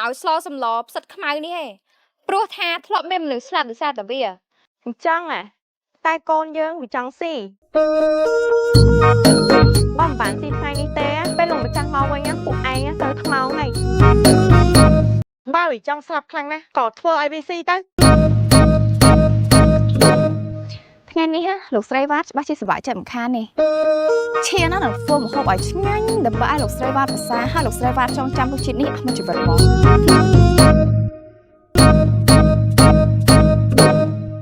ឲ្យស្លសំឡផ្សិតខ្មៅនេះឯងព្រោះថាធ្លាប់មានមនុស្សស្លាប់ដោយសារតែវាអញ្ចឹងតែកូនយើងវាចង់ស៊ីបើមិនបានស៊ីថ្ងៃនេះទេពេលលោកម្ចាស់មកវិញពួកឯងទៅថ្មងហើយបើវាចង់ស្លាប់ខ្លាំងណាស់ក៏ធ្វើឲ្យវាស៊ីទៅថ្ងៃនេះលោកស្រីវ៉ាតច្បាស់ជាសប្បាយចិត្តមិនខាននេះឈានណាស់នឹងធ្វើម្ហូបឲ្យឆ្ងាញ់ដើម្បីឲ្យលោកស្រីវ៉ាតប្រសាហើយលោកស្រីវ៉ាតចង់ចាំរសជាតិនេះអស់មួយជីវិតមក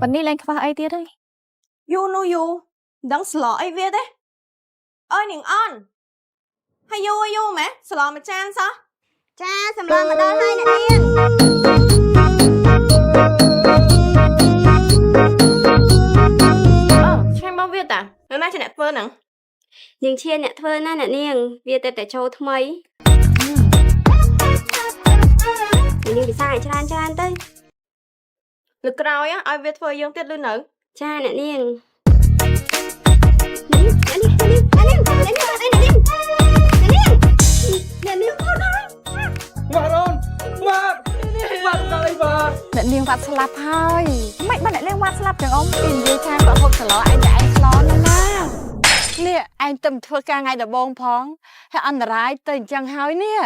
ប៉ុន្នេះឡើងខ្វះអីទៀតហើយយូនោះយូដឹងស្លអីវាទេអើយនាងអនហើយយូម៉ែស្លមួយចានសោះចាសម្លមកដល់ហើយអ្នកនាងឆ្ងាញ់បងវាតានៅណាជាអ្នកធ្វើហ្នឹងនាងឈានអ្នកធ្វើណាអ្នកនាងវាតែចូលថ្មីនាងពិសាច្រើនទៅលើក្រោយឲ្យវាធ្វើយើងទៀតឬនៅចាអ្នកនាងអ្នកនាងវត្តស្លាប់ហើយមិនបានអ្នកនាងវត្តស្លាប់ទាំងអ៊ំពីនិយាយថាបើហូបស្លោឯងតែឯងស្លោហ្នឹងណានេះឯងទៅធ្វើការថ្ងៃដំបូងផងហើយអន្តរាយទៅអញ្ចឹងហើយនេះ